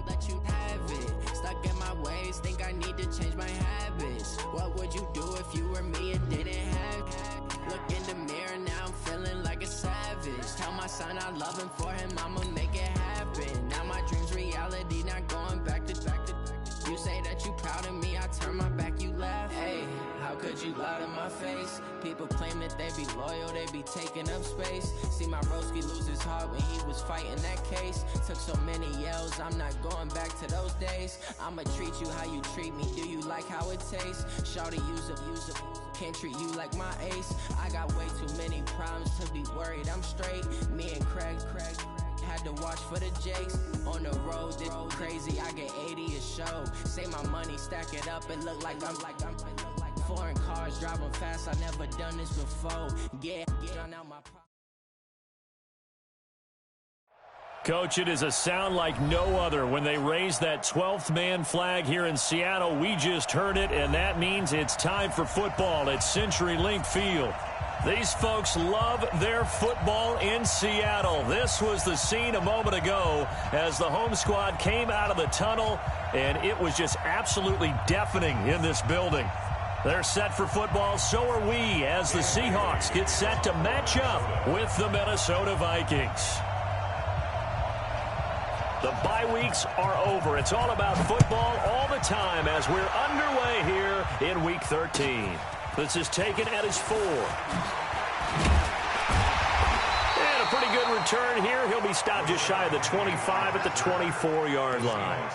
let you have it. Stuck in my ways, think I need to change my habits. What would you do if you were me and didn't have it? Look in the mirror, now I'm feeling like a savage. Tell my son I love him, for him I'ma make it happen. Now my dream's reality, not going back to. You say that you proud of me, I turn my back, you laugh. Hey, how could you lie to my face? People claim that they be loyal, they be taking up space. See my broski lose his heart when he was fighting that case. Took so many yells, I'm not going back to those days. I'ma treat you how you treat me, do you like how it tastes? Shawty, use up, can't treat you like my ace. I got way too many problems to be worried, I'm straight. Me and Craig had to watch for the Jakes. On the road, this crazy, I get 80 a show. Say my money, stack it up, it look like I'm foreign cars, driving fast, I never done this before. Get out my Coach, it is a sound like no other when they raise that 12th man flag here in Seattle. We just heard it, and that means it's time for football at CenturyLink Field. These folks love their football in Seattle. This was the scene a moment ago as the home squad came out of the tunnel, and it was just absolutely deafening in this building. They're set for football, so are we, as the Seahawks get set to match up with the Minnesota Vikings. The bye weeks are over. It's all about football all the time as we're underway here in Week 13. This is taken at his 4. And a pretty good return here. He'll be stopped just shy of the 25 at the 24-yard line.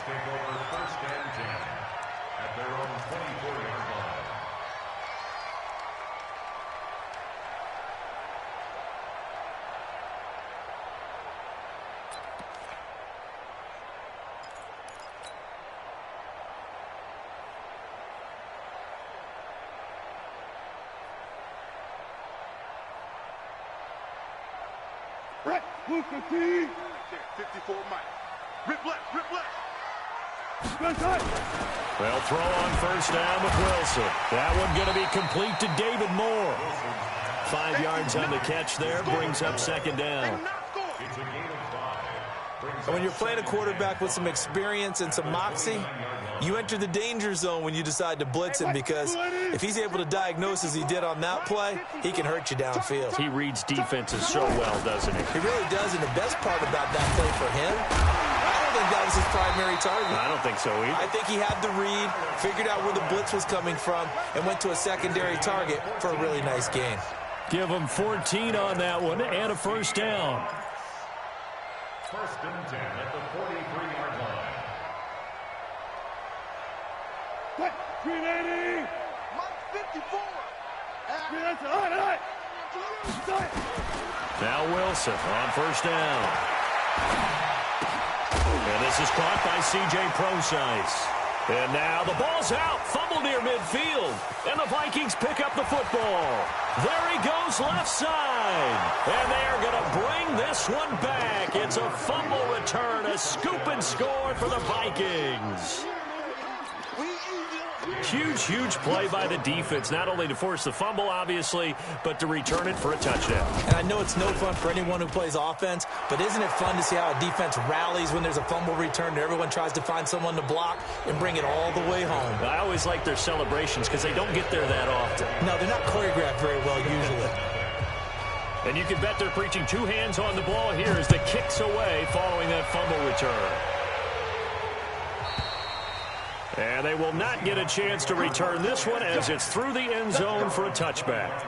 Right, move 15. 54 Mike. Rip left, rip left. They'll throw on first down with Wilson. That one going to be complete to David Moore. 5 yards on the catch there, brings up second down. And when you're playing a quarterback with some experience and some moxie, you enter the danger zone when you decide to blitz him, because if he's able to diagnose as he did on that play, he can hurt you downfield. He reads defenses so well, doesn't he? He really does, and the best part about that play for him, I don't think that was his primary target. I don't think so either. I think he had the read, figured out where the blitz was coming from, and went to a secondary target for a really nice gain. Give him 14 on that one and a first down. First and 10 at the 43-yard line. 380. 54. Now Wilson on first down. And this is caught by C.J. Prosise. And now the ball's out. Fumble near midfield. And the Vikings pick up the football. There he goes left side. And they are going to bring this one back. It's a fumble return. A scoop and score for the Vikings. Huge play by the defense, not only to force the fumble, obviously, but to return it for a touchdown. And I know it's no fun for anyone who plays offense, but isn't it fun to see how a defense rallies when there's a fumble return and everyone tries to find someone to block and bring it all the way home? I always like their celebrations because they don't get there that often. No, they're not choreographed very well usually. And you can bet they're preaching 2 hands on the ball here as the kick's away following that fumble return. And they will not get a chance to return this one as it's through the end zone for a touchback.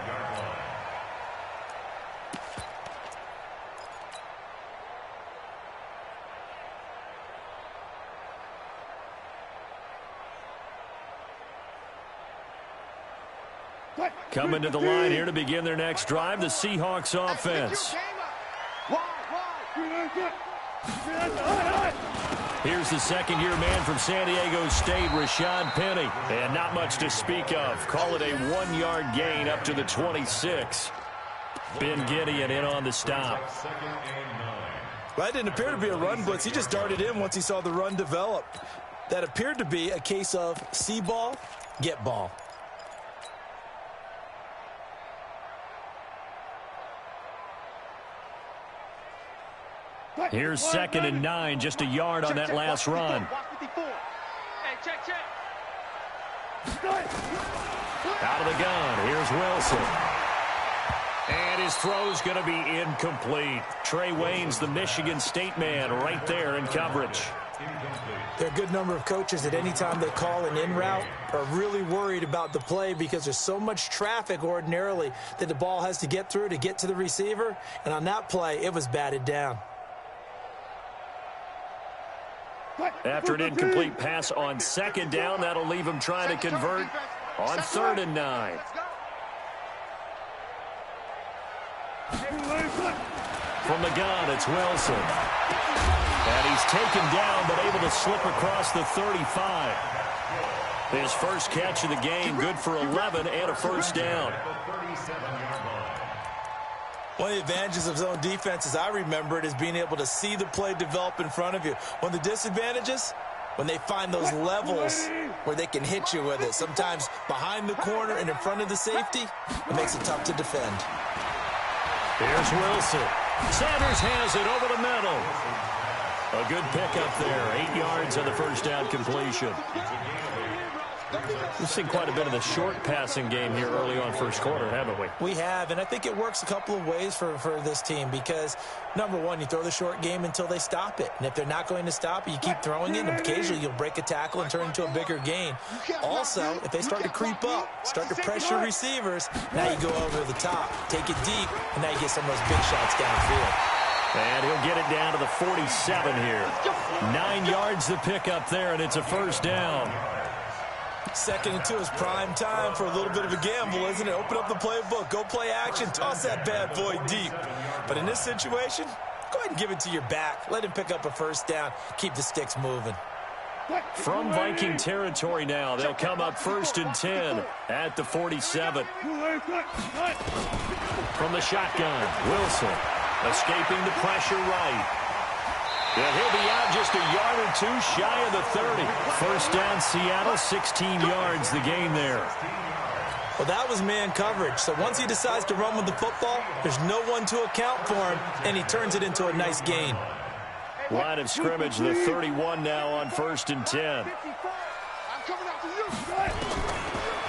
Coming to the line here to begin their next drive, the Seahawks offense. Here's the second-year man from San Diego State, Rashad Penny. And not much to speak of. Call it a 1-yard gain up to the 26. Ben Gideon in on the stop. That didn't appear to be a run blitz. He just darted in once he saw the run develop. That appeared to be a case of see ball, get ball. Here's 2nd and 9, just a yard on that last run. Out of the gun, here's Wilson. And his throw's going to be incomplete. Trey Wayne's the Michigan State man right there in coverage. There are a good number of coaches that any time they call an in route are really worried about the play because there's so much traffic ordinarily that the ball has to get through to get to the receiver. And on that play, it was batted down. After an incomplete pass on 2nd down, that'll leave him trying to convert on 3rd and 9. From the gun, it's Wilson. And he's taken down, but able to slip across the 35. His first catch of the game, good for 11 and a first down. One of the advantages of zone defense, as I remember it, is being able to see the play develop in front of you. One of the disadvantages, when they find those levels where they can hit you with it, sometimes behind the corner and in front of the safety, it makes it tough to defend. Here's Wilson. Sanders has it over the middle. A good pickup there. 8 yards on the first down completion. We've seen quite a bit of the short passing game here early on first quarter, haven't we? We have, and I think it works a couple of ways for this team because, number one, you throw the short game until they stop it. And if they're not going to stop it, you keep throwing it, and occasionally you'll break a tackle and turn into a bigger gain. Also, if they start to creep up, start to pressure receivers, now you go over the top, take it deep, and now you get some of those big shots downfield. And he'll get it down to the 47 here. 9 yards to pick up there, and it's a first down. 2nd and 2 is prime time for a little bit of a gamble, isn't it? Open up the playbook, go play action, toss that bad boy deep. But in this situation, go ahead and give it to your back. Let him pick up a first down. Keep the sticks moving. From Viking territory now, they'll come up 1st and 10 at the 47. From the shotgun, Wilson escaping the pressure right. And he'll be out just a yard or two shy of the 30. First down, Seattle, 16 yards the gain there. Well, that was man coverage. So once he decides to run with the football, there's no one to account for him, and he turns it into a nice gain. Line of scrimmage, the 31 now on 1st and 10.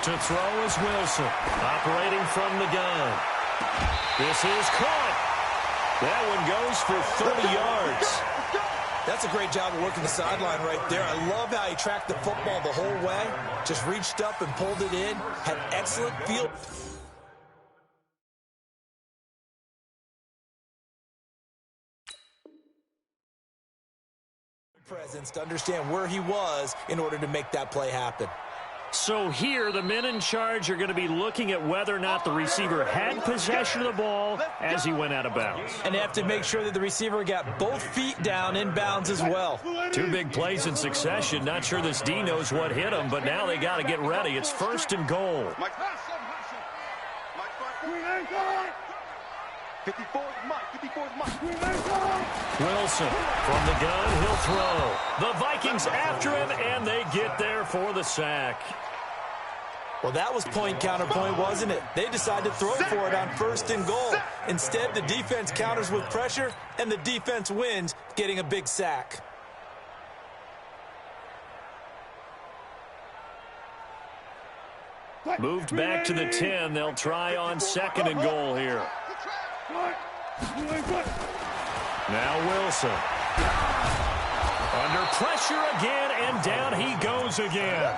To throw is Wilson, operating from the gun. This is caught. That one goes for 30 yards. That's a great job of working the sideline right there. I love how he tracked the football the whole way. Just reached up and pulled it in. Had excellent field. Presence to understand where he was in order to make that play happen. So here, the men in charge are going to be looking at whether or not the receiver had possession of the ball as he went out of bounds. And they have to make sure that the receiver got both feet down in bounds as well. 2 big plays in succession. Not sure this D knows what hit him, but now they got to get ready. It's 1st and goal. 54 Mike. Wilson from the gun, he'll throw. The Vikings after him, and they get there for the sack. Well, that was point counterpoint, wasn't it? They decided to throw for it on 1st and goal. Instead, the defense counters with pressure, and the defense wins, getting a big sack. Moved back to the 10. They'll try on 2nd and goal here. Now Wilson. Under pressure again, and down he goes again.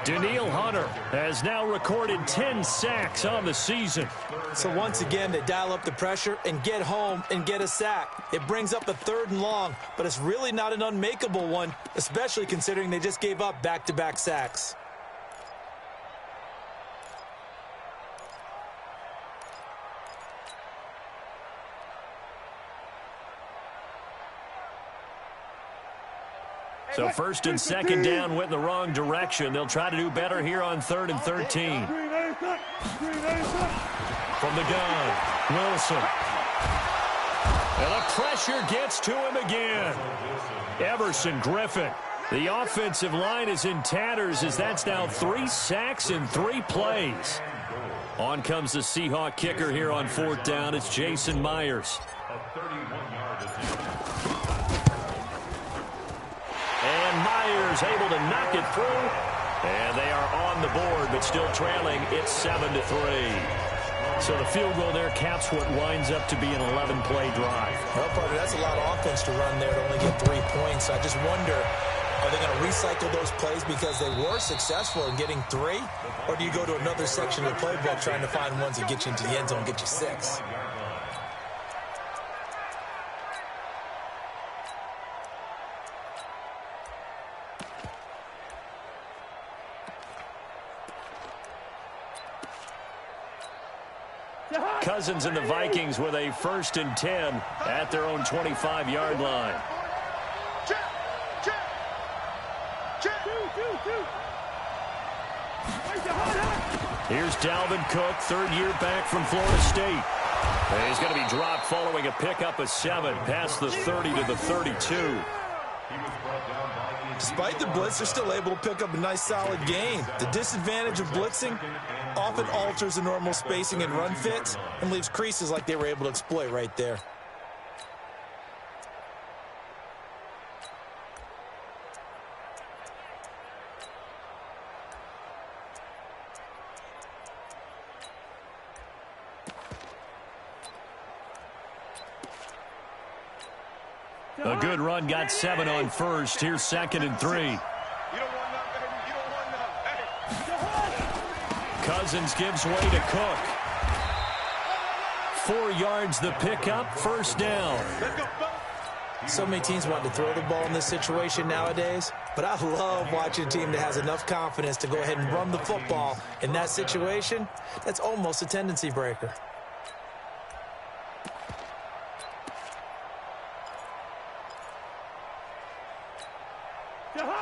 Daniil Hunter has now recorded 10 sacks on the season. So once again, they dial up the pressure and get home and get a sack. It brings up a 3rd and long, but it's really not an unmakeable one, especially considering they just gave up back-to-back sacks. So 1st and 2nd down went in the wrong direction. They'll try to do better here on 3rd and 13. From the gun, Wilson. And the pressure gets to him again. Everson Griffin. The offensive line is in tatters as that's now 3 sacks in 3 plays. On comes the Seahawk kicker here on 4th down. It's Jason Myers. A 31-yard attempt. And Myers able to knock it through. And they are on the board, but still trailing. It's 7-3. So the field goal there caps what winds up to be an 11-play drive. Well, partner, that's a lot of offense to run there to only get 3 points. I just wonder, are they going to recycle those plays because they were successful in getting 3? Or do you go to another section of the playbook trying to find ones that get you into the end zone and get you 6? Cousins and the Vikings with a 1st and 10 at their own 25-yard line. Here's Dalvin Cook, 3rd year back from Florida State. And he's going to be dropped following a pickup of 7 past the 30 to the 32. Despite the blitz, they're still able to pick up a nice solid gain. The disadvantage of blitzing often alters the normal spacing and run fits and leaves creases like they were able to exploit right there. A good run, got 7 on 1st. Here's 2nd and 3. Cousins gives way to Cook. 4 yards the pickup, 1st down. So many teams want to throw the ball in this situation nowadays, but I love watching a team that has enough confidence to go ahead and run the football. In that situation, that's almost a tendency breaker.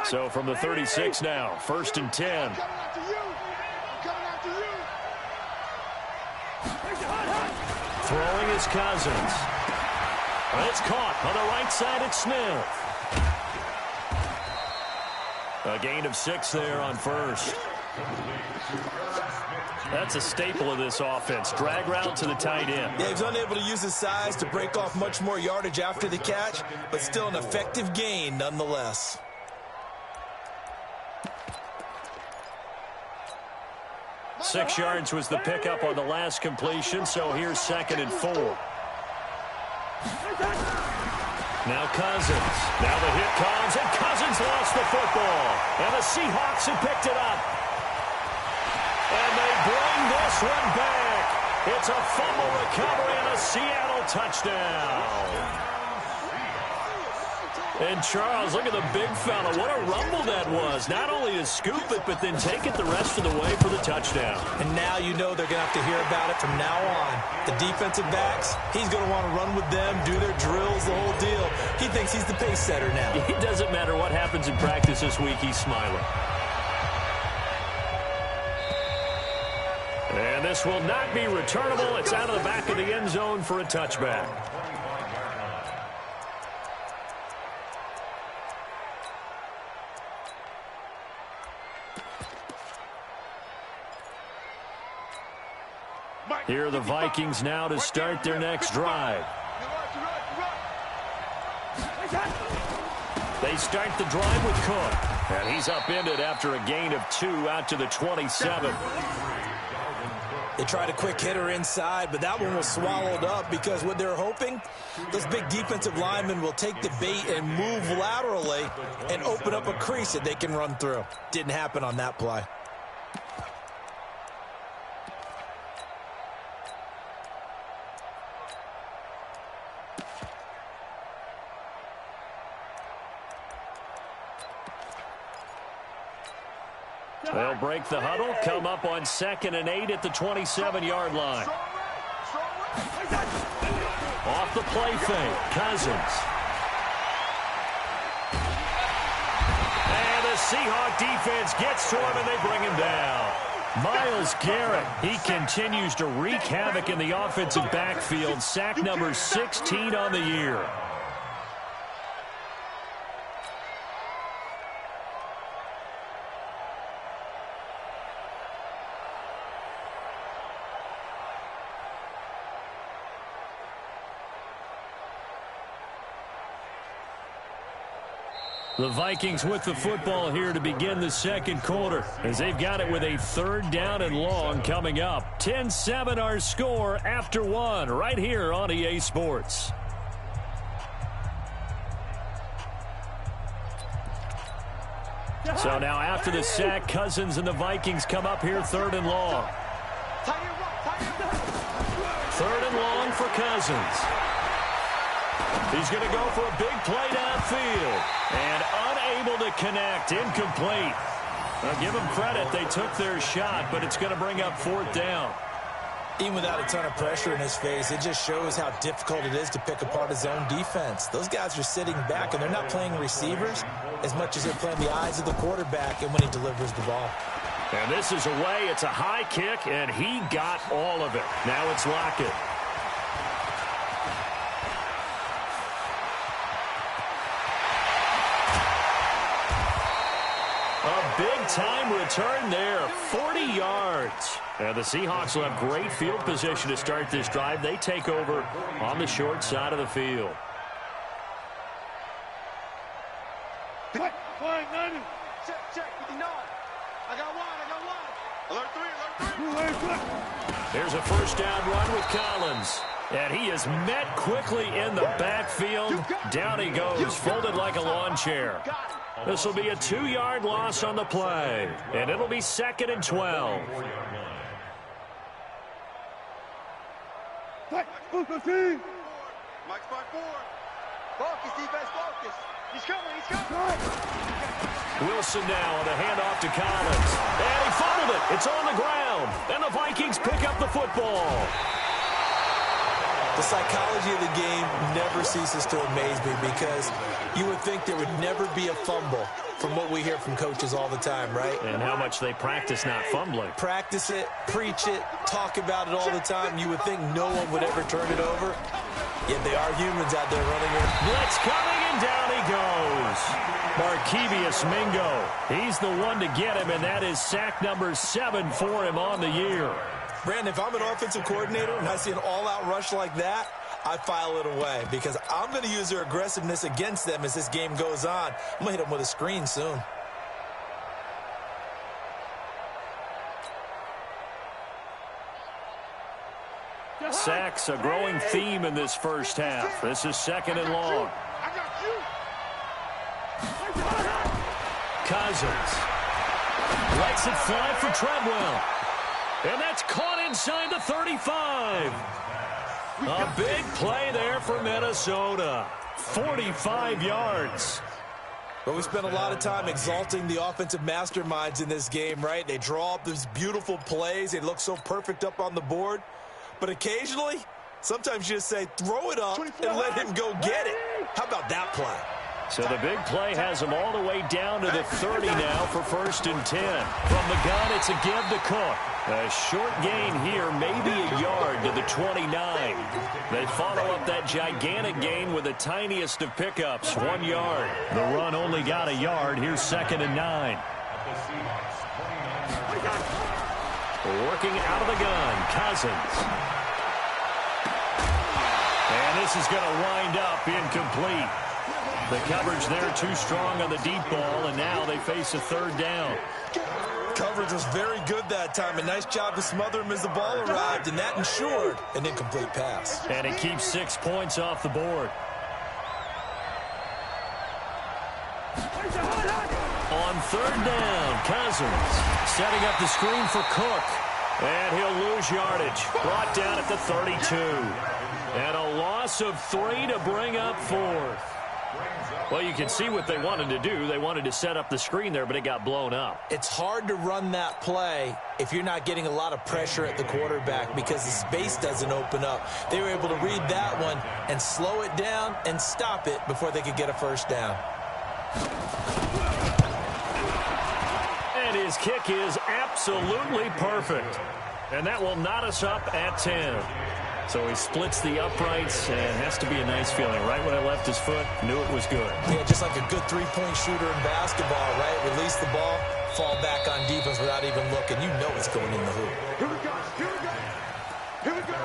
So from the 36 now, 1st and 10. Throwing is Cousins. It's caught on the right side. It's Smith. A gain of 6 there on 1st. That's a staple of this offense. Drag route to the tight end. Yeah, he's unable to use his size to break off much more yardage after the catch, but still an effective gain nonetheless. Six yards was the pickup on the last completion, so here's 2nd and 4. Now Cousins. Now the hit comes, and Cousins lost the football. And the Seahawks have picked it up. And they bring this one back. It's a fumble recovery and a Seattle touchdown. And Charles, look at the big fella. What a rumble that was. Not only to scoop it, but then take it the rest of the way for the touchdown. And now you know they're going to have to hear about it from now on. The defensive backs, he's going to want to run with them, do their drills, the whole deal. He thinks he's the pace setter now. It doesn't matter what happens in practice this week. He's smiling. And this will not be returnable. It's out of the back of the end zone for a touchback. Here are the Vikings now to start their next drive. They start the drive with Cook. And he's upended after a gain of 2 out to the 27. They tried a quick hitter inside, but that one was swallowed up because what they're hoping, those big defensive linemen will take the bait and move laterally and open up a crease that they can run through. Didn't happen on that play. They'll break the huddle, come up on 2nd and 8 at the 27-yard line. Off the play fake, Cousins. And the Seahawk defense gets to him, and they bring him down. Myles Garrett, he continues to wreak havoc in the offensive backfield. Sack number 16 on the year. The Vikings with the football here to begin the second quarter as they've got it with a 3rd down and long coming up. 10-7 our score after 1 right here on EA Sports. So now after the sack, Cousins and the Vikings come up here 3rd and long. 3rd and long for Cousins. He's going to go for a big play downfield. And unable to connect. Incomplete. I'll give them credit. They took their shot, but it's going to bring up 4th down. Even without a ton of pressure in his face, it just shows how difficult it is to pick apart his own defense. Those guys are sitting back, and they're not playing receivers as much as they're playing the eyes of the quarterback and when he delivers the ball. And this is away. It's a high kick, and he got all of it. Now it's Lockett. A big-time return there, 40 yards. And the Seahawks will have great field position to start this drive. They take over on the short side of the field. Fine, 90. Check, 59. I got one. Alert 3. There's a 1st down run with Collins. And he is met quickly in the backfield. Down he goes, folded like a lawn chair. This will be a 2-yard loss on the play. And it'll be 2nd and 12. Mike's by 4. Focus, defense, focus. He's coming. Wilson now on a handoff to Collins. And he fumbled it. It's on the ground. And the Vikings pick up the football. The psychology of the game never ceases to amaze me because you would think there would never be a fumble from what we hear from coaches all the time, right? And how much they practice not fumbling. Practice it, preach it, talk about it all the time. You would think no one would ever turn it over. Yet they are humans out there running it. Blitz coming, and down he goes. Markevius Mingo. He's the one to get him, and that is sack number 7 for him on the year. Brandon, if I'm an offensive coordinator and I see an all-out rush like that, I file it away because I'm going to use their aggressiveness against them as this game goes on. I'm going to hit them with a screen soon. Sacks, a growing theme in this first half. This is 2nd and long. Cousins lets it fly for Treadwell. And that's caught inside the 35. A big play there for Minnesota. 45 yards. But we spent a lot of time exalting the offensive masterminds in this game, right? They draw up these beautiful plays. They look so perfect up on the board. But occasionally, sometimes you just say, throw it up and let him go get it. How about that play? So the big play has them all the way down to the 30 now for 1st and 10. From the gun, it's a give to Cook. A short gain here, maybe a yard to the 29. They follow up that gigantic gain with the tiniest of pickups, 1 yard. The run only got a yard. Here's 2nd and 9. Working out of the gun, Cousins. And this is going to wind up incomplete. The coverage there too strong on the deep ball, and now they face a 3rd down. Coverage was very good that time. A nice job to smother him as the ball arrived, and that ensured an incomplete pass. And it keeps 6 points off the board. On 3rd down, Cousins setting up the screen for Cook. And he'll lose yardage. Brought down at the 32. And a loss of 3 to bring up 4th. Well, you can see what they wanted to do. They wanted to set up the screen there, but it got blown up. It's hard to run that play if you're not getting a lot of pressure at the quarterback because the space doesn't open up. They were able to read that one and slow it down and stop it before they could get a 1st down. And his kick is absolutely perfect. And that will knot us up at 10. So he splits the uprights, and it has to be a nice feeling. Right when I left his foot, knew it was good. Yeah, just like a good three-point shooter in basketball, right? Release the ball, fall back on defense without even looking. You know it's going in the hoop. Here we go. Here we go. Here we go.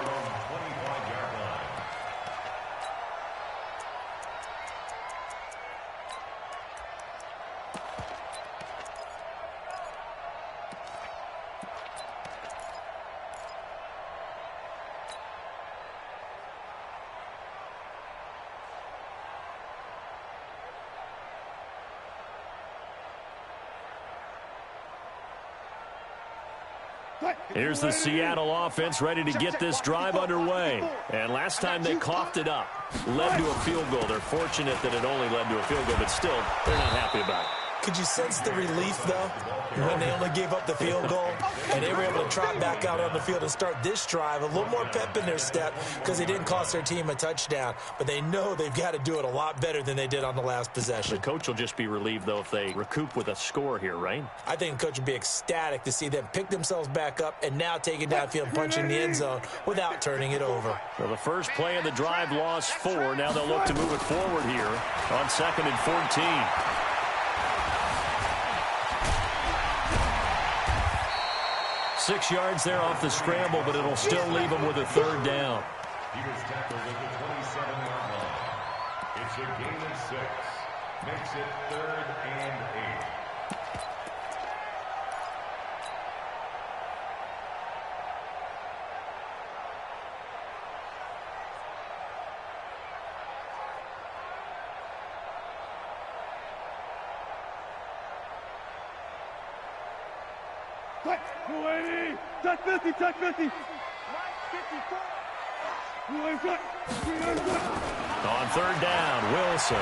Here's the Seattle offense ready to get this drive underway. And last time they coughed it up, led to a field goal. They're fortunate that it only led to a field goal, but still, they're not happy about it. Could you sense the relief, though, when they only gave up the field goal and they were able to trot back out on the field and start this drive? A little more pep in their step because they didn't cost their team a touchdown, but they know they've got to do it a lot better than they did on the last possession. The coach will just be relieved, though, if they recoup with a score here, right? I think the coach would be ecstatic to see them pick themselves back up and now take it downfield and punch in the end zone without turning it over. So the first play of the drive lost 4. Now they'll look to move it forward here on 2nd and 14. 6 yards there off the scramble, but it'll still leave them with a 3rd down. He was tackled at the 27-yard line. It's a gain of 6. Makes it 3rd and 8. Touch 50, touch 50. On 3rd down, Wilson.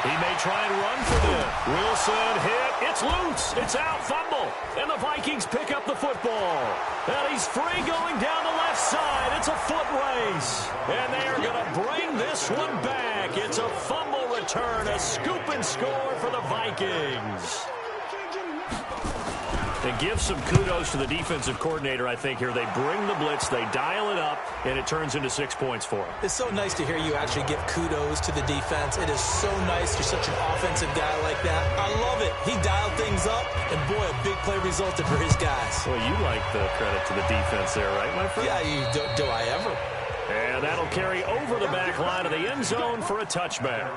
He may try and run for this. Wilson hit. It's loose. It's out. Fumble. And the Vikings pick up the football. And he's free going down the left side. It's a foot race. And they are going to bring this one back. It's a fumble return. A scoop and score for the Vikings. And give some kudos to the defensive coordinator, I think, here. They bring the blitz, they dial it up, and it turns into 6 points for them. It's so nice to hear you actually give kudos to the defense. It is so nice. You're such an offensive guy like that. I love it. He dialed things up, and boy, a big play resulted for his guys. Well, you like the credit to the defense there, right, my friend? Yeah, do I ever. And that'll carry over the back line of the end zone for a touchback.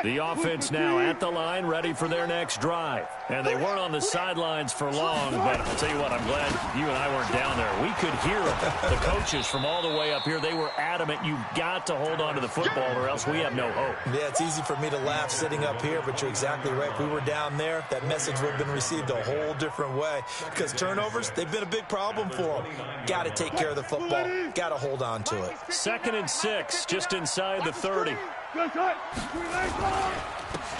The offense now at the line, ready for their next drive. And they weren't on the sidelines for long, but I'll tell you what, I'm glad you and I weren't down there. We could hear the coaches from all the way up here. They were adamant, you've got to hold on to the football or else we have no hope. Yeah, it's easy for me to laugh sitting up here, but you're exactly right. If we were down there, that message would have been received a whole different way. Because turnovers, they've been a big problem for them. Got to take care of the football. Got to hold on to it. 2nd and 6, just inside the 30.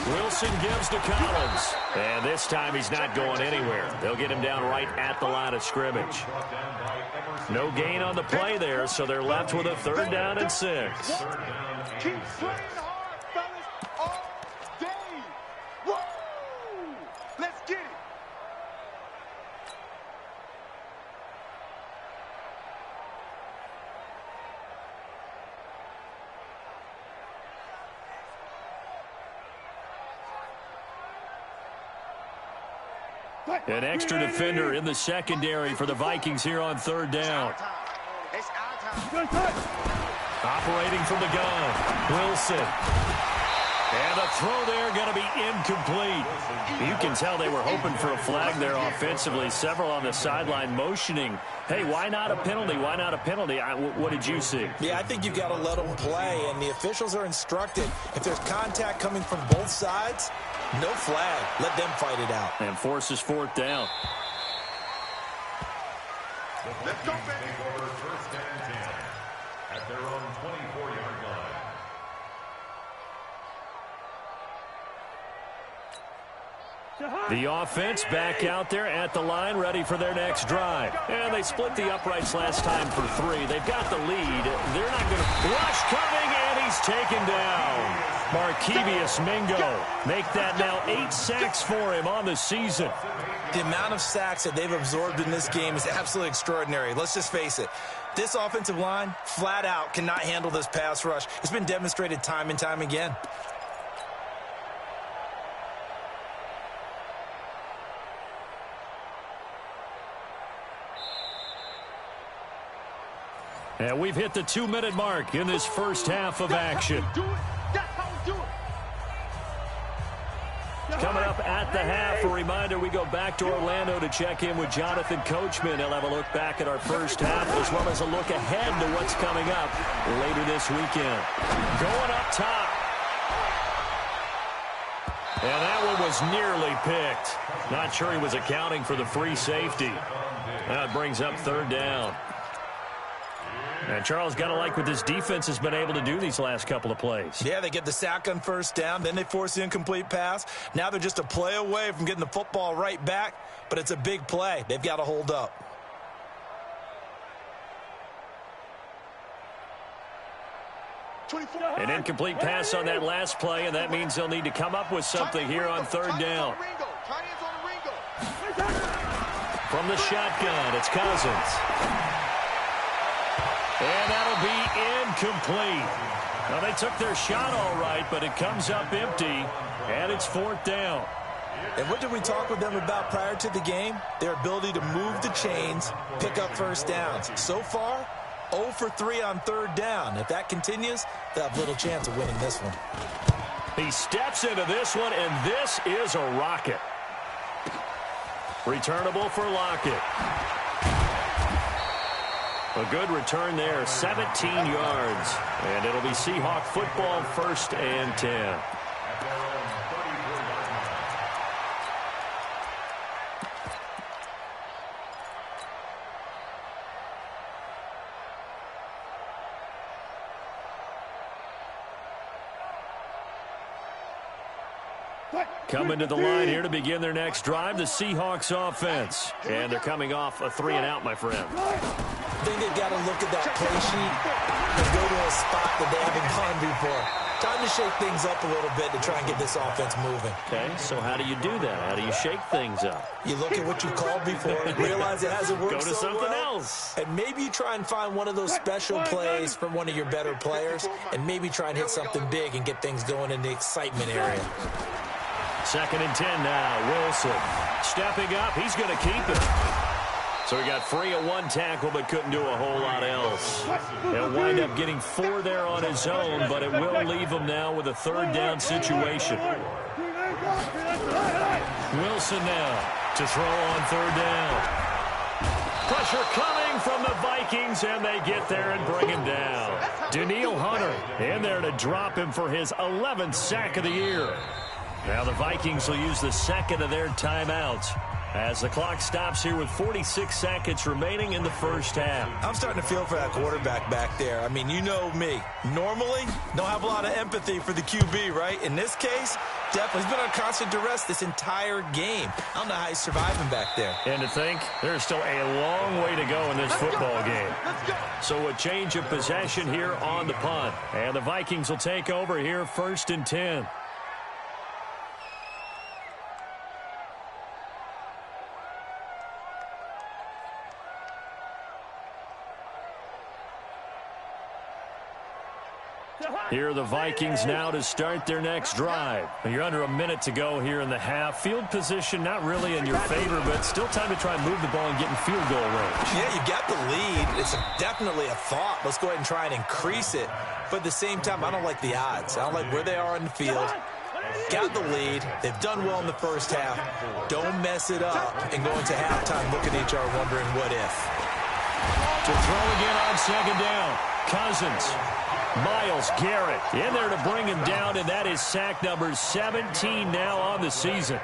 Wilson gives to Collins. And this time he's not going anywhere. They'll get him down right at the line of scrimmage. No gain on the play there, so they're left with a 3rd down and 6. Keep playing hard, fellas, all day. Woo! Let's get it. An extra defender in the secondary for the Vikings here on 3rd down. Operating from the gun, Wilson. And the throw there going to be incomplete. You can tell they were hoping for a flag there offensively. Several on the sideline motioning, hey, why not a penalty? Why not a penalty? What did you see? Yeah, I think you've got to let them play, and the officials are instructed. If there's contact coming from both sides, no flag. Let them fight it out. And forces 4th down. Let's go, baby. Over 1st and 10 at their own 24-yard line. The offense back out there at the line, ready for their next drive. And they split the uprights last time for 3. They've got the lead. They're not going to rush coming, and he's taken down. Markevius Mingo make that now 8 sacks for him on the season. The amount of sacks that they've absorbed in this game is absolutely extraordinary. Let's just face it. This offensive line, flat out, cannot handle this pass rush. It's been demonstrated time and time again. And we've hit the 2-minute mark in this first half of action. Coming up at the half, a reminder, we go back to Orlando to check in with Jonathan Coachman. He'll have a look back at our first half as well as a look ahead to what's coming up later this weekend. Going up top. And that one was nearly picked. Not sure he was accounting for the free safety. That brings up third down. And Charles, got to like what this defense has been able to do these last couple of plays. Yeah, they get the sack on first down, then they force the incomplete pass. Now they're just a play away from getting the football right back, but it's a big play. They've got to hold up. An incomplete pass on that last play, and that means they'll need to come up with something here on third down. From the shotgun, it's Cousins. And that'll be incomplete. Now, they took their shot all right, but it comes up empty, and it's fourth down. And what did we talk with them about prior to the game? Their ability to move the chains, pick up first downs. So far, 0 for 3 on third down. If that continues, they'll have little chance of winning this one. He steps into this one, and this is a rocket. Returnable for Lockett. A good return there, 17 yards. And it'll be Seahawk football, 1st and 10. Coming to the line here to begin their next drive, the Seahawks offense. And they're coming off a 3-and-out, my friend. I think they've got to look at that play sheet and go to a spot that they haven't gone before. Time to shake things up a little bit to try and get this offense moving. Okay, so how do you do that? How do you shake things up? You look at what you called before, realize it hasn't worked so well. Go to something else. And maybe you try and find one of those special plays from one of your better players, and maybe try and hit something big and get things going in the excitement area. 2nd and 10 now. Wilson stepping up. He's going to keep it. So he got free of one tackle but couldn't do a whole lot else. He'll wind up getting 4 there on his own, but it will leave him now with a third down situation. Wilson now to throw on third down. Pressure coming from the Vikings, and they get there and bring him down. Daniil Hunter in there to drop him for his 11th sack of the year. Now the Vikings will use the second of their timeouts as the clock stops here with 46 seconds remaining in the first half. I'm starting to feel for that quarterback back there. I mean, you know me. Normally, don't have a lot of empathy for the QB, right? In this case, definitely. He's been on constant duress this entire game. I don't know how he's surviving back there. And to think, there's still a long way to go in this football game. So a change of possession here on the punt. And the Vikings will take over here 1st and 10. Here are the Vikings now to start their next drive. You're under a minute to go here in the half. Field position not really in your favor, but still time to try and move the ball and get in field goal range. Yeah, you got the lead. It's definitely a thought. Let's go ahead and try and increase it. But at the same time, I don't like the odds. I don't like where they are on the field. Got the lead. They've done well in the first half. Don't mess it up and go into halftime looking at each other wondering what if. To throw again on 2nd down. Cousins. Myles Garrett in there to bring him down, and that is sack number 17 now on the season.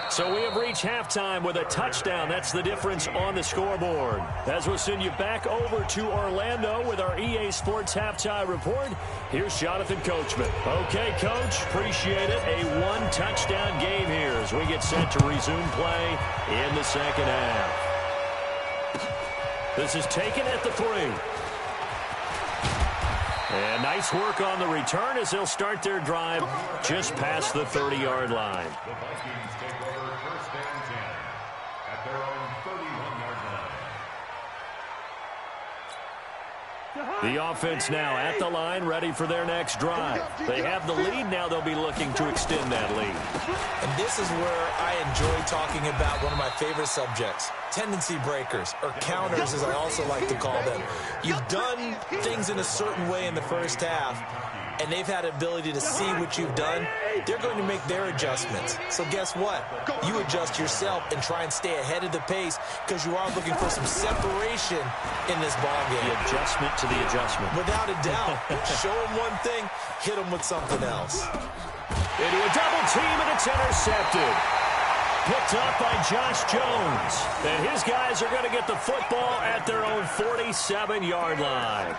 So we have reached halftime with a touchdown. That's the difference on the scoreboard. As we'll send you back over to Orlando with our EA Sports Halftime Report, here's Jonathan Coachman. Okay, Coach, appreciate it. A one-touchdown game here as we get set to resume play in the second half. This is taken at the 3. And nice work on the return as they'll start their drive just past the 30-yard line. The Vikings take over 1st and 10 at their own 31-yard line. The offense now at the line, ready for their next drive. They have the lead. Now they'll be looking to extend that lead. And this is where I enjoy talking about one of my favorite subjects, tendency breakers, or counters as I also like to call them. You've done things in a certain way in the first half. and they've had ability to see what you've done, they're going to make their adjustments. So guess what? You adjust yourself and try and stay ahead of the pace because you are looking for some separation in this ball game. The adjustment to the adjustment. Without a doubt. Show them one thing, hit them with something else. Into a double team, and it's intercepted. Picked up by Josh Jones. And his guys are going to get the football at their own 47-yard line.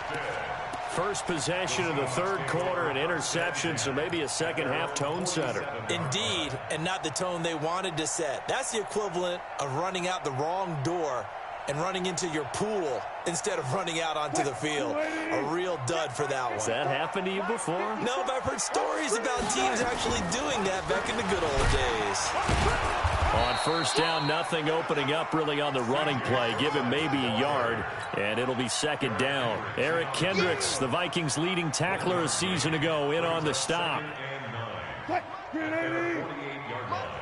First possession of the third quarter, an interception, so maybe a second-half tone setter. Indeed, and not the tone they wanted to set. That's the equivalent of running out the wrong door and running into your pool instead of running out onto the field. A real dud for that one. Has that happened to you before? No, but I've heard stories about teams actually doing that back in the good old days. On first down, nothing opening up really on the running play. Give him maybe a yard, and it'll be second down. Eric Kendricks, the Vikings' leading tackler a season ago, in on the stop.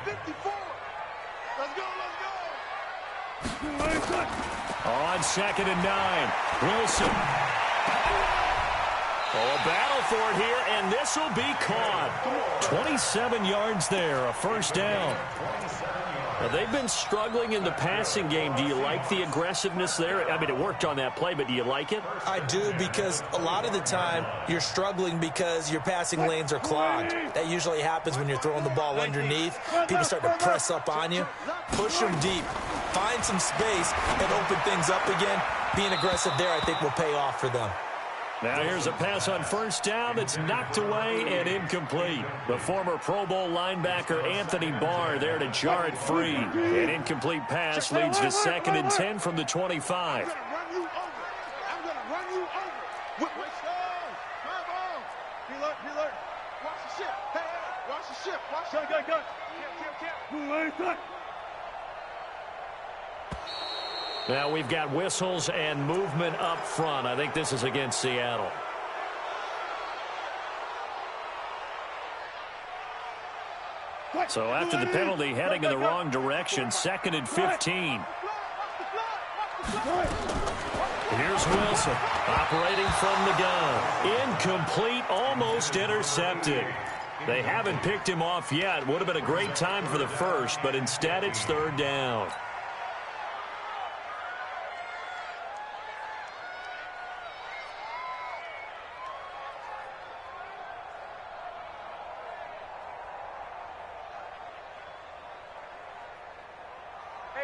54. Let's go. On second and 9, Wilson. Oh, a battle for it here, and this will be caught. 27 yards there, a first down. Now, they've been struggling in the passing game. Do you like the aggressiveness there? I mean, it worked on that play, but do you like it? I do, because a lot of the time you're struggling because your passing lanes are clogged. That usually happens when you're throwing the ball underneath. People start to press up on you. Push them deep. Find some space and open things up again. Being aggressive there, I think, will pay off for them. Now here's a pass on first down that's knocked away and incomplete. The former Pro Bowl linebacker Anthony Barr there to jar it free. An incomplete pass leads to second and 10 from the 25. I'm going to run you over. What's on? Come on. He learned. Watch the ship. Hey, watch the ship. Watch the ship. Camp. Now we've got whistles and movement up front. I think this is against Seattle. So after the penalty, heading in the wrong direction, second and 15. Here's Wilson, operating from the gun. Incomplete, almost intercepted. They haven't picked him off yet. Would have been a great time for the first, but instead it's third down.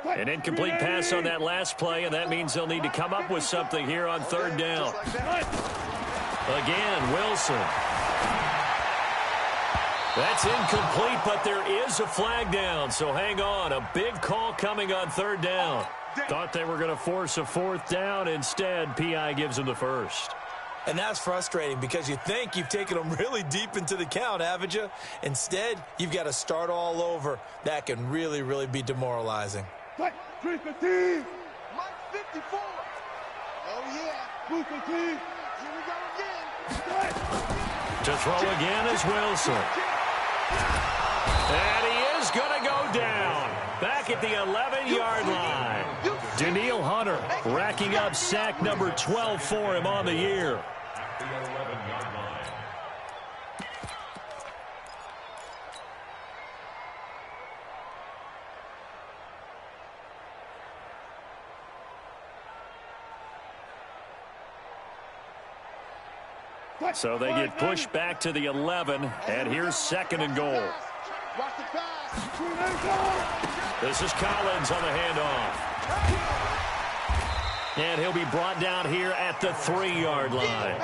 An incomplete pass on that last play, and that means they'll need to come up with something here on third down. Again, Wilson. That's incomplete, but there is a flag down, so hang on. A big call coming on third down. Thought they were going to force a fourth down. Instead, P.I. gives them the first. And that's frustrating because you think you've taken them really deep into the count, haven't you? Instead, you've got to start all over. That can really, really be demoralizing. Mike 54. Oh, yeah. Blue 15. Here we go again. To throw again is Wilson. And he is going to go down. Back at the 11-yard line. Daniil Hunter racking up sack number 12 for him on the year. At the 11-yard line. So they get pushed back to the 11, and here's second and goal. This is Collins on the handoff. And he'll be brought down here at the 3-yard line.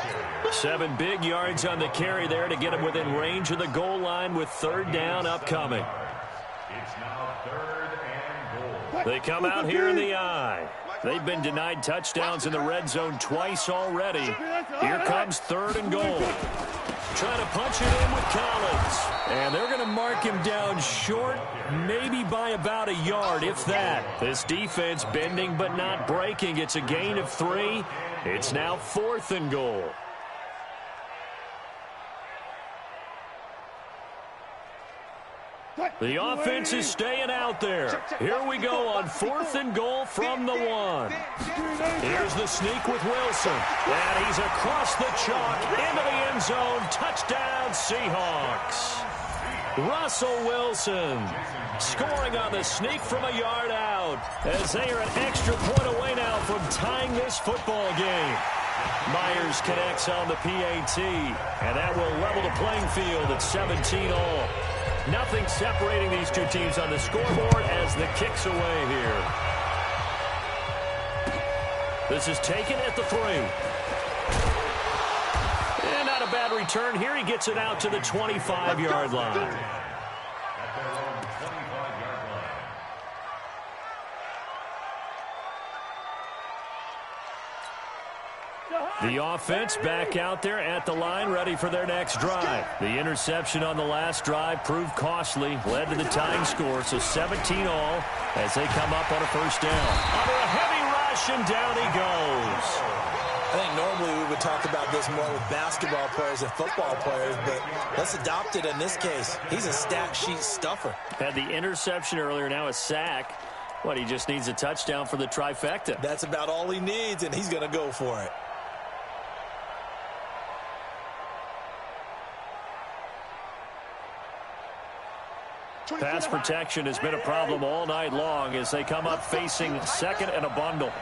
7 big yards on the carry there to get him within range of the goal line with third down upcoming. It's now third and goal. They come out here in the I. They've been denied touchdowns in the red zone twice already. Here comes third and goal. Trying to punch it in with Collins. And they're going to mark him down short, maybe by about a yard, if that. This defense bending but not breaking. It's a gain of 3. It's now fourth and goal. The offense is staying out there. Here we go on 4th and goal from the 1. Here's the sneak with Wilson. And he's across the chalk into the end zone. Touchdown, Seahawks. Russell Wilson scoring on the sneak from a yard out as they are an extra point away now from tying this football game. Myers connects on the PAT, and that will level the playing field at 17-all. Nothing separating these two teams on the scoreboard as the kick's away here. This is taken at the 3. And not a bad return here. He gets it out to the 25-yard line. The offense back out there at the line, ready for their next drive. The interception on the last drive proved costly, led to the tying score, so 17-all as they come up on a first down. Under a heavy rush, and down he goes. I think normally we would talk about this more with basketball players and football players, but let's adopt it in this case. He's a stat sheet stuffer. Had the interception earlier, now a sack. What, he just needs a touchdown for the trifecta. That's about all he needs, and he's going to go for it. Pass protection has been a problem all night long as they come up facing second and a bundle.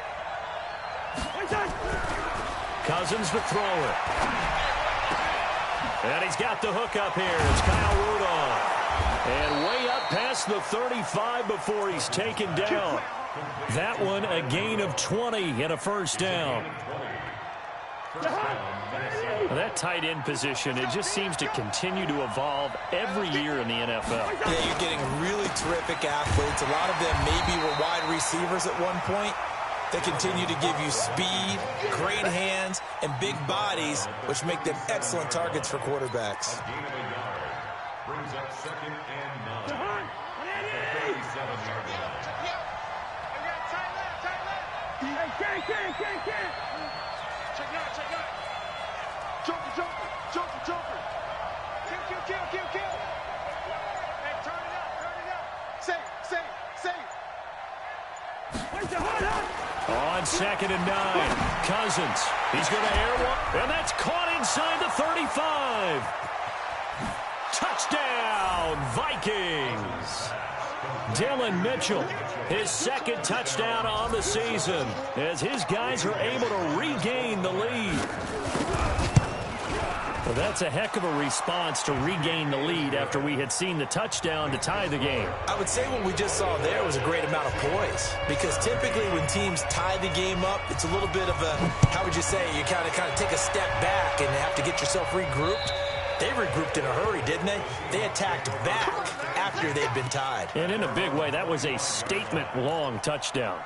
Cousins to throw it. And he's got the hook up here. It's Kyle Rudolph. And way up past the 35 before he's taken down. That one a gain of 20 and a first down. That tight end position, it just seems to continue to evolve every year in the NFL. Yeah, you're getting really terrific athletes. A lot of them maybe were wide receivers at one point. They continue to give you speed, great hands, and big bodies, which make them excellent targets for quarterbacks. Brings up 2nd and 9. At the 37-yard line. Check out. Joker. Kill. Hey, turn it up. Say. On 2nd and 9, Cousins. He's going to air one, and that's caught inside the 35. Touchdown, Vikings. Dylan Mitchell, his 2nd touchdown on the season, as his guys are able to regain the lead. Well, that's a heck of a response to regain the lead after we had seen the touchdown to tie the game. I would say what we just saw there was a great amount of poise, because typically when teams tie the game up, it's a little bit of a, how would you say, you kind of take a step back and have to get yourself regrouped. They regrouped in a hurry, didn't they? They attacked back after they'd been tied. And in a big way, that was a statement-long touchdown.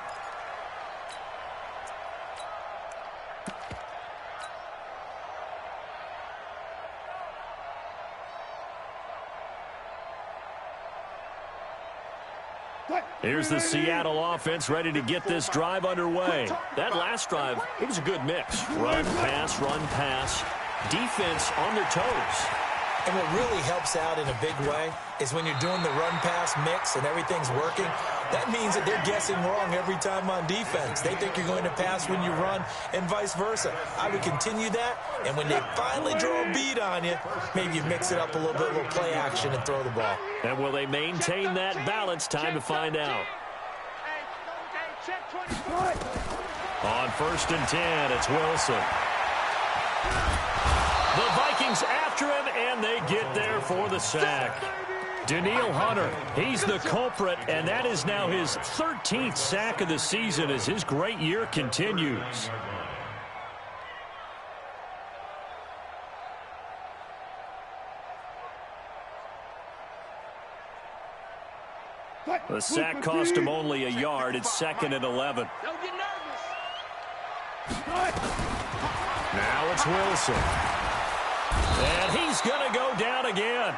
Here's the Seattle offense ready to get this drive underway. That last drive, it was a good mix. Run, pass. Defense on their toes. And what really helps out in a big way is when you're doing the run-pass mix and everything's working, that means that they're guessing wrong every time on defense. They think you're going to pass when you run and vice versa. I would continue that, and when they finally draw a beat on you, maybe you mix it up a little bit, a little play action and throw the ball. And will they maintain that balance? Time to find out. On 1st and 10, it's Wilson. The Vikings after him, and they get there for the sack. Danielle Hunter, he's the culprit, and that is now his 13th sack of the season as his great year continues. The sack cost him only a yard. It's 2nd and 11. Now it's Wilson. And he's going to go down again.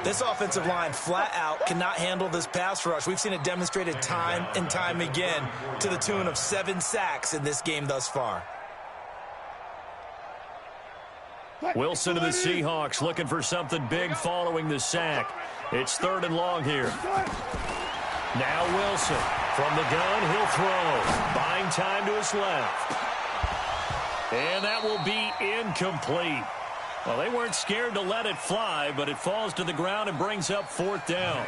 This offensive line flat out cannot handle this pass rush. We've seen it demonstrated time and time again to the tune of 7 sacks in this game thus far. Wilson to the Seahawks looking for something big following the sack. It's 3rd and long here. Now Wilson from the gun, he'll throw. Buying time to his left. And that will be incomplete. Well, they weren't scared to let it fly, but it falls to the ground and brings up 4th down.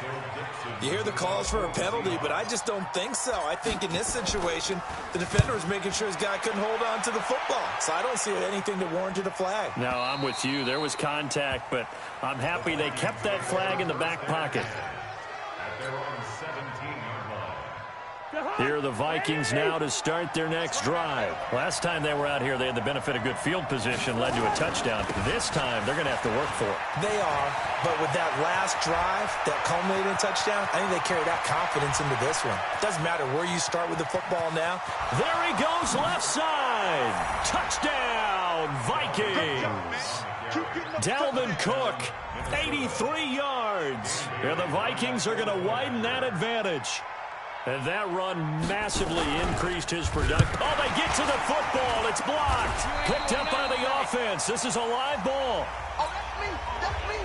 You hear the calls for a penalty, but I just don't think so. I think in this situation, the defender was making sure his guy couldn't hold on to the football. So I don't see anything that warranted a flag. No, I'm with you. There was contact, but I'm happy they kept that flag in the back pocket. Here are the Vikings now to start their next drive. Last time they were out here, they had the benefit of good field position, led to a touchdown. This time, they're going to have to work for it. They are, but with that last drive that culminated in a touchdown, I think they carry that confidence into this one. Doesn't matter where you start with the football now. There he goes, left side. Touchdown, Vikings. Dalvin Cook, 83 yards. And the Vikings are going to widen that advantage. And that run massively increased his production. Oh, they get to the football. It's blocked. Picked up by the offense. This is a live ball. Oh, that's me. That's me.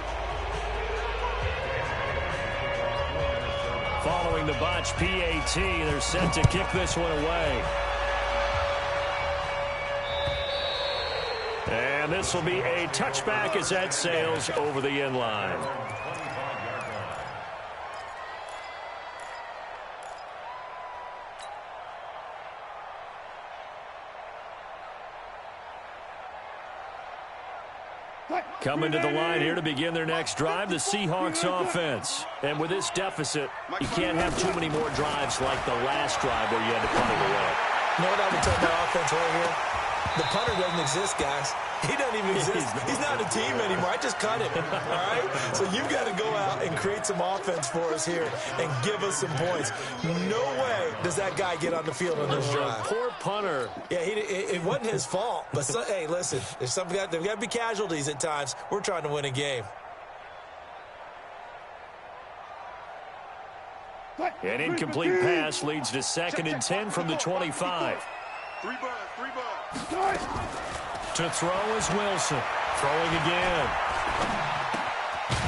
Following the botch PAT, they're set to kick this one away. And this will be a touchback as that sails over the end line. Coming to the line here to begin their next drive, the Seahawks offense. And with this deficit, you can't have too many more drives like the last drive where you had to punt it away. You know what I would tell my offense right here? The punter doesn't exist, guys. He doesn't even exist. He's not a team anymore. I just cut him, all right? So you've got to go out and create some offense for us here and give us some points. No way does that guy get on the field on this drive. Poor punter. Yeah, it wasn't his fault. But, hey, listen, there's there've got to be casualties at times. We're trying to win a game. An incomplete pass leads to 2nd and 10 from the 25. 3 buds. To throw is Wilson. Throwing again.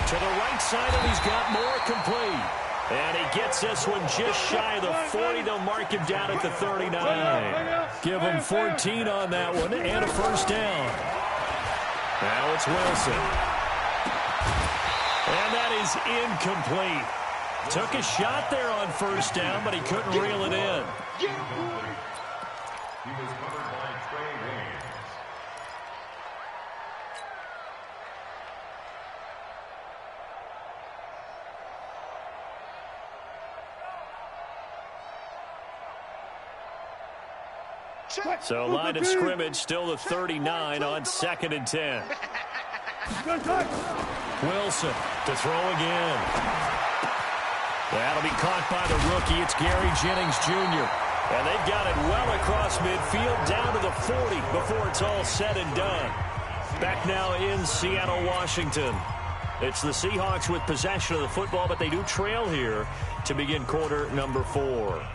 To the right side, and he's got more complete. And he gets this one just shy of the 40. They'll mark him down at the 39. Give him 14 on that one and a 1st down. Now it's Wilson. And that is incomplete. Took a shot there on 1st down, but he couldn't reel it in. He was covered by Trey Williams. So line of scrimmage still the 39 on 2nd and 10. Wilson to throw again. That'll be caught by the rookie. It's Gary Jennings Jr. And they've got it well across midfield down to the 40 before it's all said and done. Back now in Seattle, Washington. It's the Seahawks with possession of the football, but they do trail here to begin quarter number 4.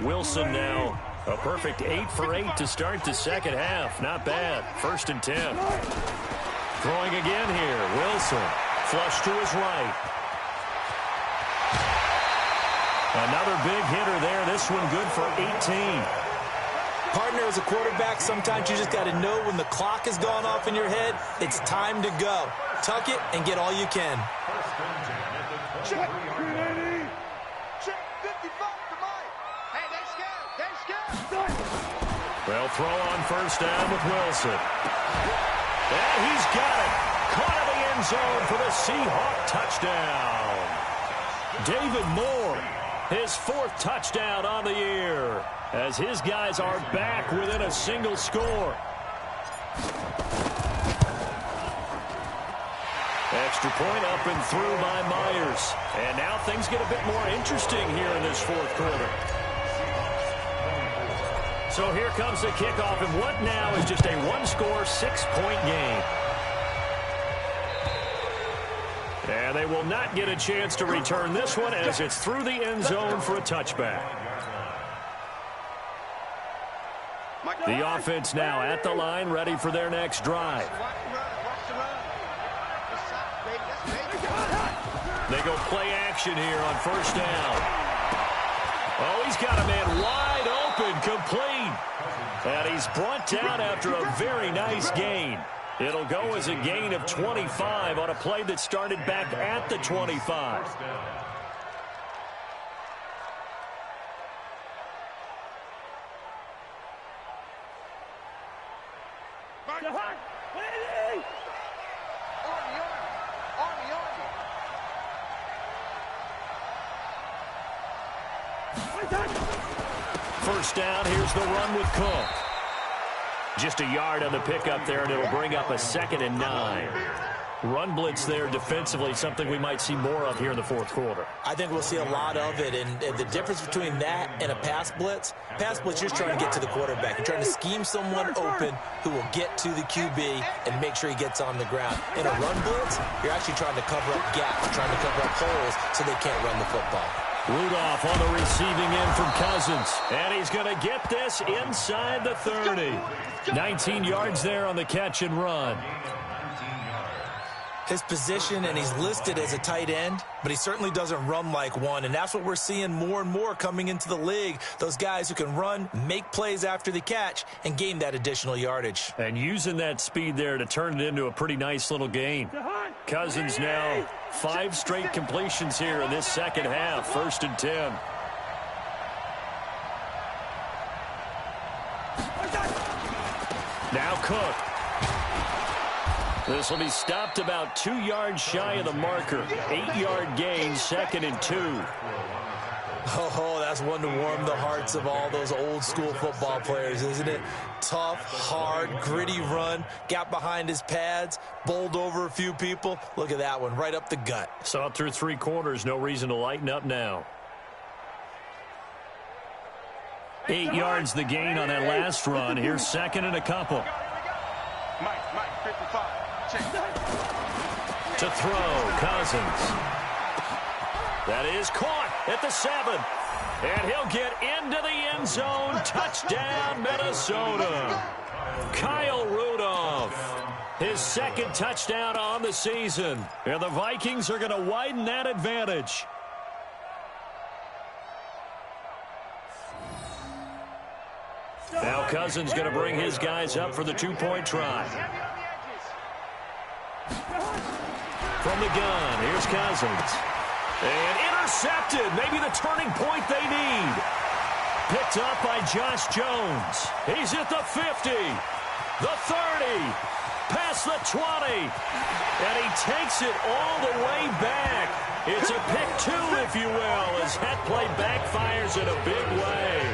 Wilson now a perfect 8 for 8 to start the second half. Not bad. 1st and 10. Throwing again here. Wilson. Flush to his right. Another big hitter there. This one good for 18. Partner, as a quarterback, sometimes you just got to know when the clock has gone off in your head, it's time to go. Tuck it and get all you can. Check. 380. Check. 55 to Mike. Hey, they scared. Well, throw on 1st down with Wilson. And he's got it. Caught in the end zone for the Seahawk touchdown. David Moore, his 4th touchdown on the year, as his guys are back within a single score. Extra point up and through by Myers. And now things get a bit more interesting here in this 4th quarter. So here comes the kickoff, and what now is just a 1-score, 6-point game. And And they will not get a chance to return this one as it's through the end zone for a touchback. The offense now at the line, ready for their next drive. They go play action here on first down. Oh, he's got a man wide open, complete. And he's brought down after a very nice gain. It'll go as a gain of 25 on a play that started back at the 25. First down, here's the run with Cook. Just a yard on the pickup there, and it'll bring up a 2nd and 9. Run blitz there defensively, something we might see more of here in the fourth quarter. I think we'll see a lot of it, and the difference between that and a pass blitz, you're just trying to get to the quarterback. You're trying to scheme someone open who will get to the QB and make sure he gets on the ground. In a run blitz, you're actually trying to cover up gaps, trying to cover up holes so they can't run the football. Rudolph on the receiving end from Cousins. And he's going to get this inside the 30. 19 yards there on the catch and run. His position, and he's listed as a tight end, but he certainly doesn't run like one, and that's what we're seeing more and more coming into the league. Those guys who can run, make plays after the catch, and gain that additional yardage. And using that speed there to turn it into a pretty nice little gain. Cousins now 5 straight completions here in this second half. 1st and 10. Now Cook. This will be stopped about 2 yards shy of the marker. 8-yard gain, 2nd and 2. Oh, that's one to warm the hearts of all those old school football players, isn't it? Tough, hard, gritty run, got behind his pads, bowled over a few people. Look at that one, right up the gut. Saw it through 3 quarters, no reason to lighten up now. 8 yards the gain on that last run. Here's 2nd and a couple. Mike, 55. To throw, Cousins. That is caught at the 7. And he'll get into the end zone. Touchdown, Minnesota. Kyle Rudolph. His 2nd touchdown on the season. And the Vikings are going to widen that advantage. Now Cousins going to bring his guys up for the 2-point try. From the gun, here's Cousins. And intercepted, maybe the turning point they need. Picked up by Josh Jones. He's at the 50, the 30, past the 20. And he takes it all the way back. It's a pick 2, if you will, as that play backfires in a big way.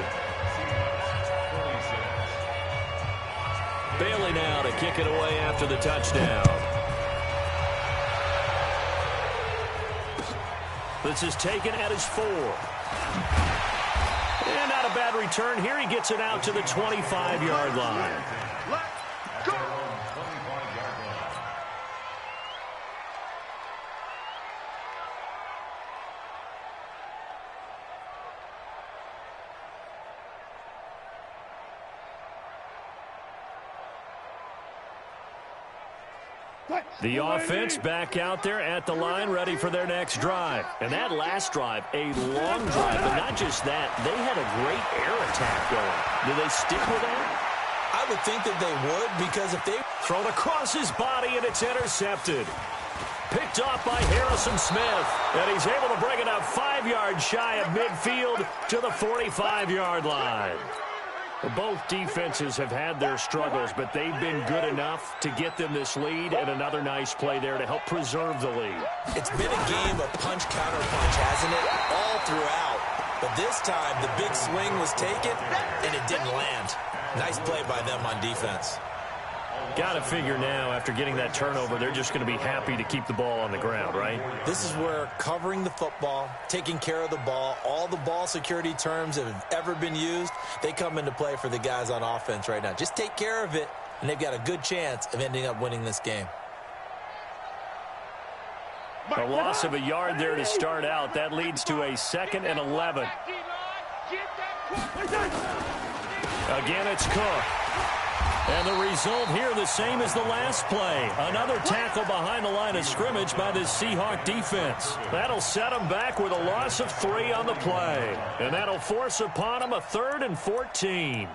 Bailey now to kick it away after the touchdown. This is taken at his 4. And not a bad return here. He gets it out to the 25-yard line. Let's go. The offense back out there at the line, ready for their next drive. And that last drive, a long drive, but not just that. They had a great air attack going. Do they stick with that? I would think that they would, because if they... Thrown across his body, and it's intercepted. Picked off by Harrison Smith. And he's able to bring it up 5 yards shy of midfield to the 45-yard line. Both defenses have had their struggles, but they've been good enough to get them this lead, and another nice play there to help preserve the lead. It's been a game of punch-counter-punch, hasn't it? All throughout. But this time, the big swing was taken, and it didn't land. Nice play by them on defense. Got to figure now, after getting that turnover, they're just going to be happy to keep the ball on the ground, right? This is where covering the football, taking care of the ball, all the ball security terms that have ever been used, they come into play for the guys on offense right now. Just take care of it, and they've got a good chance of ending up winning this game. A loss of a yard there to start out. That leads to a 2nd and 11. Again, it's Cook. And the result here the same as the last play. Another tackle behind the line of scrimmage by this Seahawk defense. That'll set them back with a loss of 3 on the play. And that'll force upon them a 3rd and 14.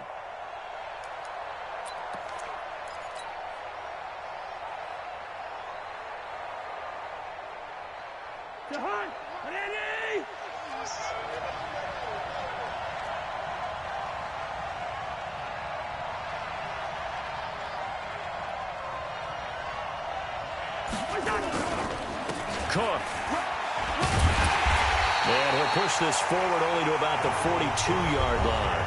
Cook. And he'll push this forward only to about the 42-yard line.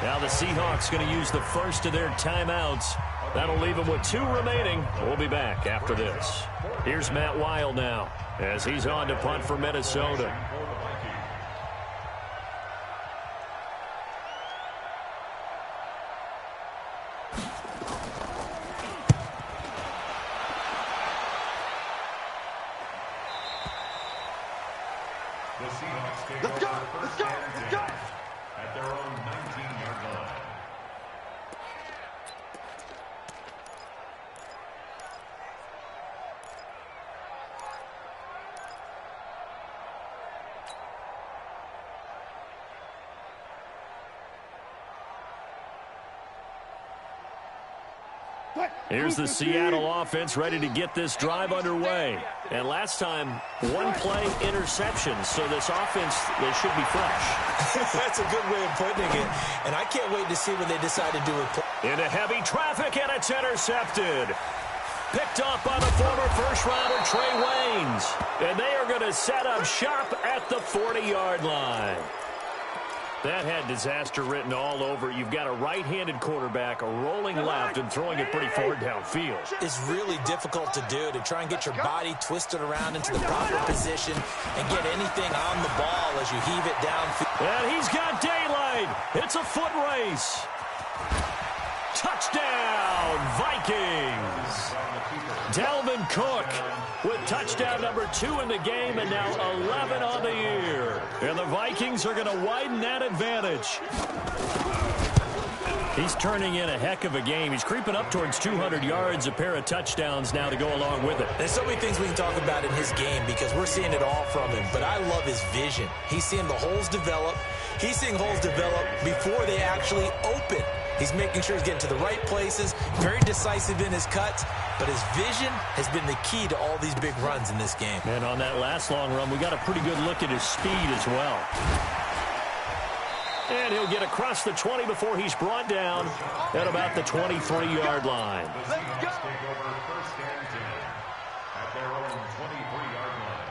Now the Seahawks going to use the first of their timeouts. That'll leave them with 2 remaining. We'll be back after this. Here's Matt Weil now as he's on to punt for Minnesota. At their own 19-yard line. Here's the Seattle offense ready to get this drive underway. And last time, 1 play interception. So this offense, they should be fresh. That's a good way of putting it. And I can't wait to see what they decide to do with play. Into heavy traffic, and it's intercepted. Picked up by the former first-rounder Trey Waynes. And they are going to set up shop at the 40-yard line. That had disaster written all over. You've got a right-handed quarterback rolling left and throwing it pretty far downfield. It's really difficult to do, to try and get your body twisted around into the proper position and get anything on the ball as you heave it downfield. And he's got daylight. It's a foot race. Touchdown, Vikings. Dalvin Cook with touchdown number 2 in the game and now 11 on the year. And the Vikings are going to widen that advantage. He's turning in a heck of a game. He's creeping up towards 200 yards, a pair of touchdowns now to go along with it. There's so many things we can talk about in his game because we're seeing it all from him. But I love his vision. He's seeing the holes develop. He's seeing holes develop before they actually open. He's making sure he's getting to the right places, very decisive in his cuts, but his vision has been the key to all these big runs in this game. And on that last long run, we got a pretty good look at his speed as well. And he'll get across the 20 before he's brought down at about the 23-yard line. The Seahawks take over 1st and 10 at their own 23-yard line.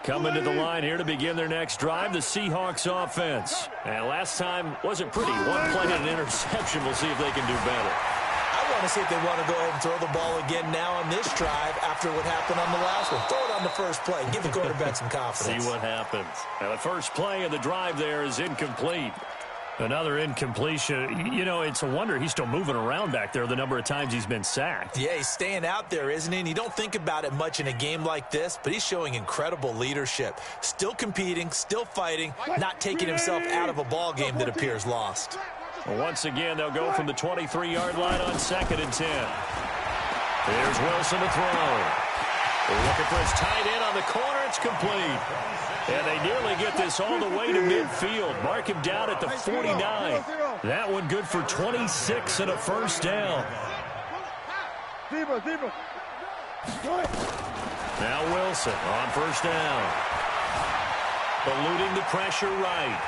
Coming to the line here to begin their next drive, the Seahawks offense. And last time wasn't pretty. 1 play and an interception. We'll see if they can do better. I want to see if they want to go ahead and throw the ball again now on this drive after what happened on the last one. Throw it on the first play. Give the quarterback some confidence. See what happens. Now the first play of the drive there is incomplete. Another incompletion. You know, it's a wonder he's still moving around back there the number of times he's been sacked. Yeah, he's staying out there, isn't he? And you don't think about it much in a game like this, but he's showing incredible leadership. Still competing, still fighting, not taking himself out of a ball game that appears lost. Well, once again, they'll go from the 23-yard line on 2nd and 10. Here's Wilson to throw. Looking for his tight end on the corner. It's complete. And they nearly get this all the way to midfield. Mark him down at the 49. That one good for 26 and a first down. Now Wilson on first down. Eluding the pressure right.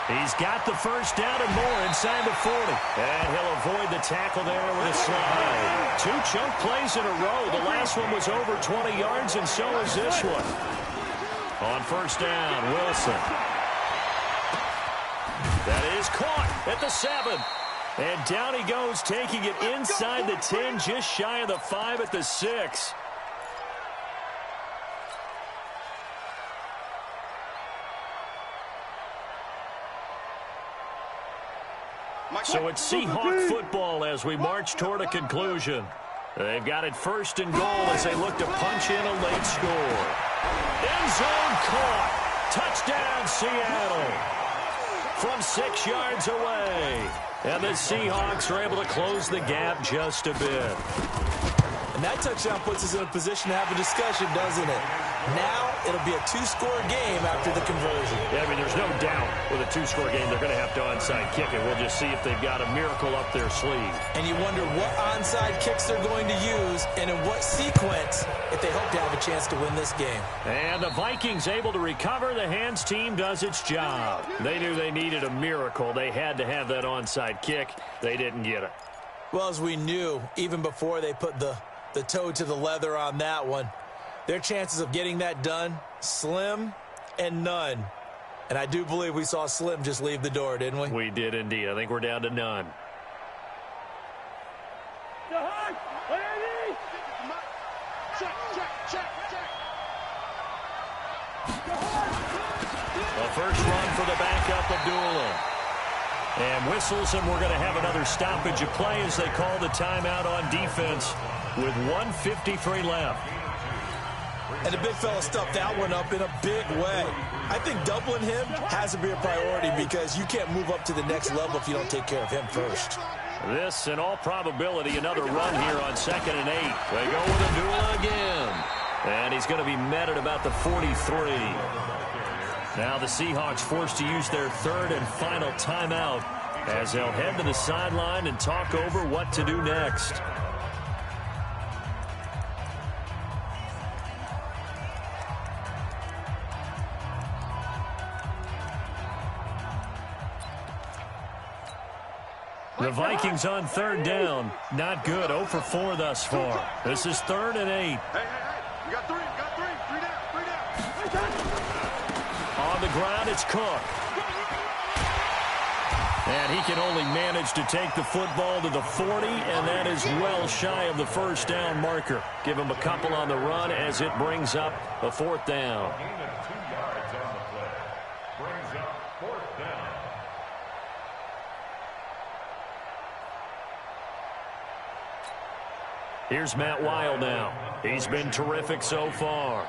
He's got the first down and more inside the 40. And he'll avoid the tackle there with a slide. 2 chunk plays in a row. The last one was over 20 yards, and so is this one. On first down, Wilson. That is caught at the 7. And down he goes, taking it inside the 10, just shy of the 5 at the 6. So it's Seahawk football as we march toward a conclusion. They've got it first and goal as they look to punch in a late score. End zone caught. Touchdown, Seattle. From 6 yards away. And the Seahawks are able to close the gap just a bit. And that touchdown puts us in a position to have a discussion, doesn't it? Now it'll be a 2-score game after the conversion. Yeah, I mean, there's no doubt with a 2-score game they're going to have to onside kick it. We'll just see if they've got a miracle up their sleeve. And you wonder what onside kicks they're going to use and in what sequence if they hope to have a chance to win this game. And the Vikings able to recover. The hands team does its job. They knew they needed a miracle. They had to have that onside kick. They didn't get it. Well, as we knew, even before they put the toe to the leather on that one, their chances of getting that done, slim and none. And I do believe we saw Slim just leave the door, didn't we? We did indeed. I think we're down to none. The first run for the backup, Abdullah. And whistles, and we're going to have another stoppage of play as they call the timeout on defense with 1:53 left. And the big fella stuffed that one up in a big way. I think doubling him has to be a priority because you can't move up to the next level if you don't take care of him first. This, in all probability, another run here on 2nd and 8. They go with Abdullah again. And he's going to be met at about the 43. Now the Seahawks forced to use their third and final timeout as they'll head to the sideline and talk over what to do next. The Vikings on 3rd down. Not good. 0 for 4 thus far. This is 3rd and 8. Hey. You got 3. Three down. On the ground, it's Cook. And he can only manage to take the football to the 40, and that is well shy of the first down marker. Give him a couple on the run as it brings up a 4th down. Gain of 2 yards on the play. Brings up 4th down. Here's Matt Weil now. He's been terrific so far.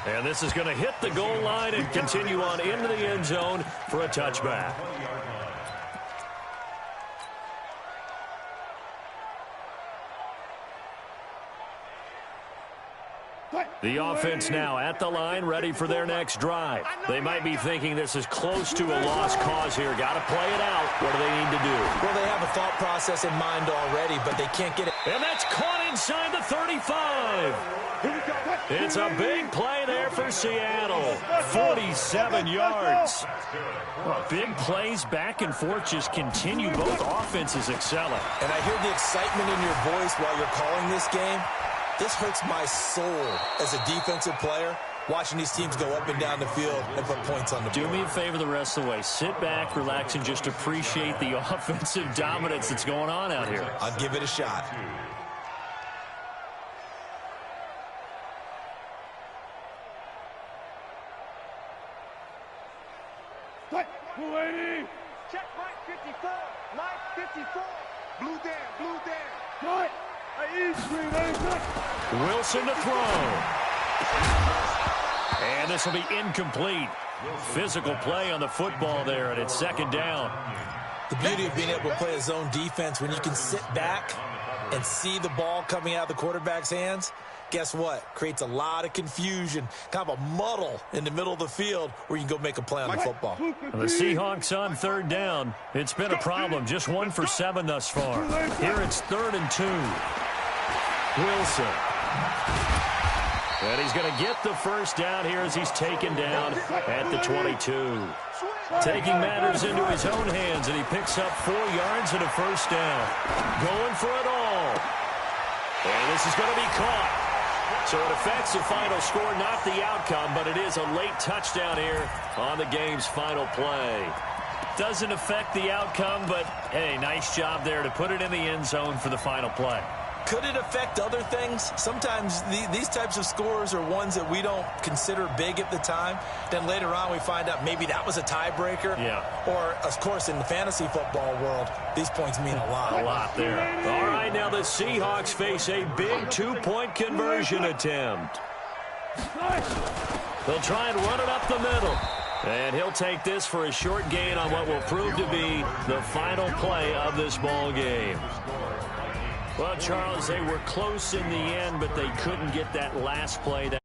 And this is going to hit the goal line and continue on into the end zone for a touchback. The offense now at the line, ready for their next drive. They might be thinking this is close to a lost cause here. Got to play it out. What do they need to do? Well, they have a thought process in mind already, but they can't get it. And that's caught inside the 35. It's a big play there for Seattle. 47 yards. Well, big plays back and forth just continue. Both offenses excelling. And I hear the excitement in your voice while you're calling this game. This hurts my soul as a defensive player, watching these teams go up and down the field and put points on the board. Do me a favor the rest of the way. Sit back, relax, and just appreciate the offensive dominance that's going on out here. I'll give it a shot. Check Mike 54. Mike 54. Blue down. Cut. Wilson to throw. And this will be incomplete. Physical play on the football there, and it's 2nd down. The beauty of being able to play a zone defense when you can sit back and see the ball coming out of the quarterback's hands, guess what? Creates a lot of confusion, kind of a muddle in the middle of the field where you can go make a play on the football. The Seahawks on 3rd down. It's been a problem. Just 1 for 7 thus far. Here it's 3rd and 2. Wilson. And he's going to get the first down here as he's taken down at the 22. Taking matters into his own hands, and he picks up 4 yards and a first down. Going for it all. And this is going to be caught. So it affects the final score, not the outcome, but it is a late touchdown here on the game's final play. Doesn't affect the outcome, but, hey, nice job there to put it in the end zone for the final play. Could it affect other things? Sometimes these types of scores are ones that we don't consider big at the time. Then later on we find out maybe that was a tiebreaker. Yeah. Or, of course, in the fantasy football world, these points mean a lot. A lot there. All right, now the Seahawks face a big two-point conversion attempt. They'll try and run it up the middle. And he'll take this for a short gain on what will prove to be the final play of this ball game. Well, Charles, they were close in the end, but they couldn't get that last play, that